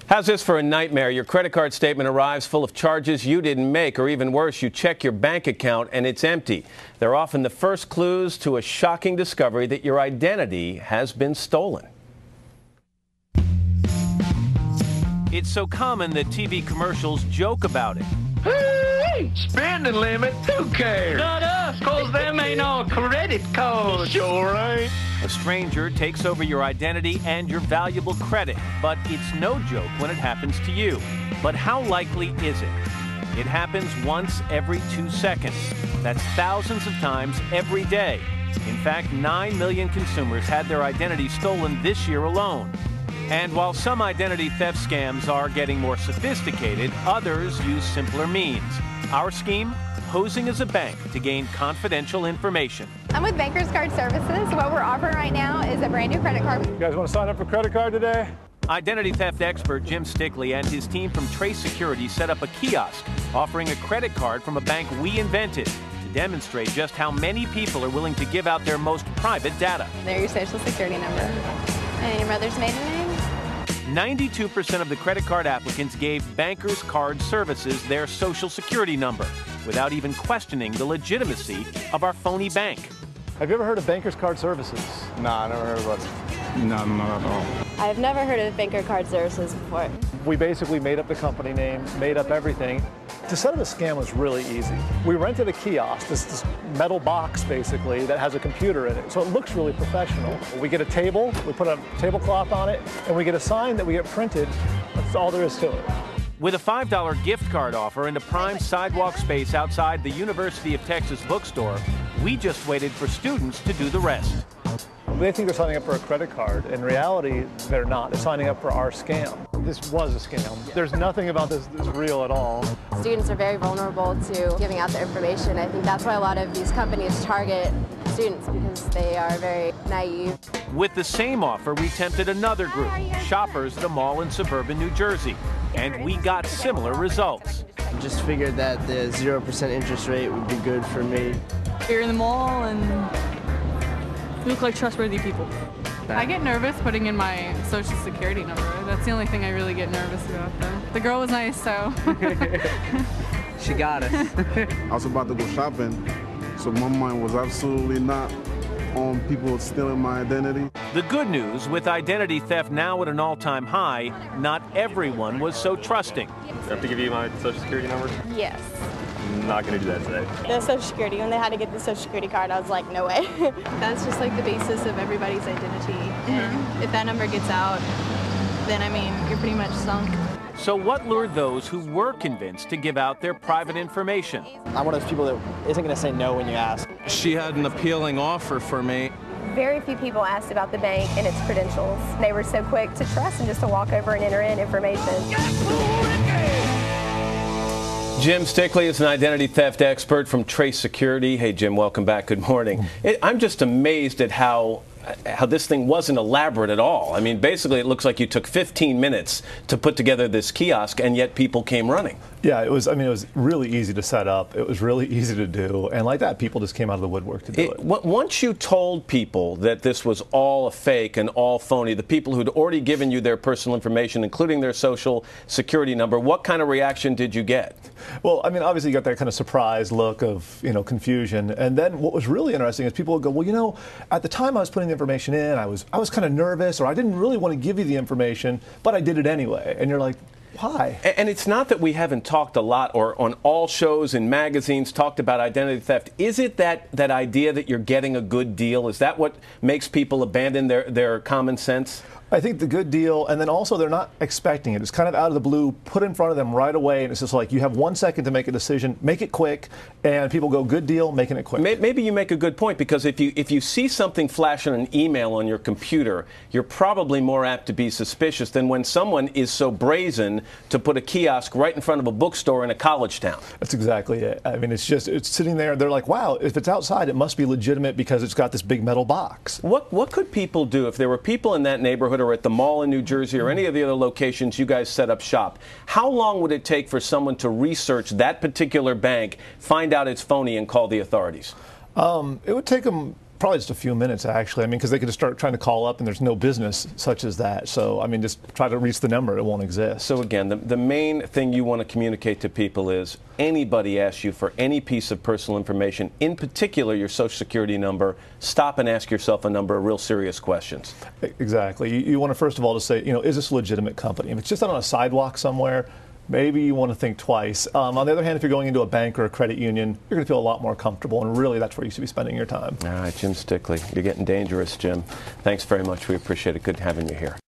How's this for a nightmare? Your credit card statement arrives full of charges you didn't make, or even worse, you check your bank account and it's empty. They're often the first clues to a shocking discovery that your identity has been stolen. It's so common that TV commercials joke about it. Hey, spending limit, who cares? Not us, cause them ain't no credit code. Sure ain't. A stranger takes over your identity and your valuable credit, but it's no joke when it happens to you. But how likely is it? It happens once every 2 seconds. That's thousands of times every day. In fact, 9 million consumers had their identity stolen this year alone. And while some identity theft scams are getting more sophisticated, others use simpler means. Our scheme? Posing as a bank to gain confidential information. I'm with Bankers Card Services. What we're offering right now is a brand new credit card. You guys want to sign up for credit card today? Identity theft expert Jim Stickley and his team from Trace Security set up a kiosk offering a credit card from a bank we invented to demonstrate just how many people are willing to give out their most private data. There's your social security number. And your mother's maiden name? 92% of the credit card applicants gave Bankers Card Services their social security number without even questioning the legitimacy of our phony bank. Have you ever heard of Bankers Card Services? Nah, I never heard about it. No, not at all. I've never heard of Banker Card Services before. We basically made up the company name, made up everything. To set up a scam was really easy. We rented a kiosk, this metal box basically that has a computer in it, so it looks really professional. We get a table, we put a tablecloth on it, and we get a sign that we get printed. That's all there is to it. With a $5 gift card offer and a prime sidewalk space outside the University of Texas bookstore, we just waited for students to do the rest. They think they're signing up for a credit card. In reality, they're not. They're signing up for our scam. This was a scam. There's nothing about this that's real at all. Students are very vulnerable to giving out their information. I think that's why a lot of these companies target students, because they are very naive. With the same offer, we tempted another group, shoppers at a mall in suburban New Jersey, and we got similar results. I just figured that the 0% interest rate would be good for me. You're in the mall and you look like trustworthy people. I get nervous putting in my social security number. That's the only thing I really get nervous about, though. The girl was nice, so. She got us. I was about to go shopping, so my mind was absolutely not on people stealing my identity. The good news, with identity theft now at an all-time high, not everyone was so trusting. Do I have to give you my social security number? Yes. I'm not going to do that today. The social security, when they had to get the social security card, I was like, no way. That's just like the basis of everybody's identity. And if that number gets out, then I mean, you're pretty much sunk. So what lured those who were convinced to give out their private information? I'm one of those people that isn't going to say no when you ask. She had an appealing offer for me. Very few people asked about the bank and its credentials. They were so quick to trust and just to walk over and enter in information. Jim Stickley is an identity theft expert from Trace Security. Hey, Jim, welcome back. Good morning. I'm just amazed at how this thing wasn't elaborate at all. I mean, basically, it looks like you took 15 minutes to put together this kiosk, and yet people came running. Yeah, it was. I mean, it was really easy to set up. It was really easy to do, and like that, people just came out of the woodwork to do it. Once you told people that this was all a fake and all phony, the people who'd already given you their personal information, including their social security number, what kind of reaction did you get? Well, I mean, obviously you got that kind of surprised look of, confusion, and then what was really interesting is people would go, well, at the time I was putting the information in, I was kind of nervous, or I didn't really want to give you the information, but I did it anyway, and you're like, why? And it's not that we haven't talked a lot or on all shows and magazines talked about identity theft. Is it that idea that you're getting a good deal? Is that what makes people abandon their common sense? I think the good deal, and then also they're not expecting it. It's kind of out of the blue, put in front of them right away, and it's just like you have 1 second to make a decision, make it quick, and people go, good deal, making it quick. Maybe you make a good point, because if you see something flash on an email on your computer, you're probably more apt to be suspicious than when someone is so brazen to put a kiosk right in front of a bookstore in a college town. That's exactly it. I mean, it's sitting there, they're like, wow, if it's outside, it must be legitimate because it's got this big metal box. What could people do if there were people in that neighborhood or at the mall in New Jersey or any of the other locations you guys set up shop? How long would it take for someone to research that particular bank, find out it's phony, and call the authorities? It would take them probably just a few minutes, actually. I mean, because they could just start trying to call up, and there's no business such as that. So, I mean, just try to reach the number. It won't exist. So, again, the main thing you want to communicate to people is anybody asks you for any piece of personal information, in particular your Social Security number, stop and ask yourself a number of real serious questions. Exactly. You want to, first of all, to say, is this a legitimate company? If it's just on a sidewalk somewhere, maybe you want to think twice. On the other hand, if you're going into a bank or a credit union, you're going to feel a lot more comfortable, and really that's where you should be spending your time. All right, Jim Stickley. You're getting dangerous, Jim. Thanks very much. We appreciate it. Good having you here.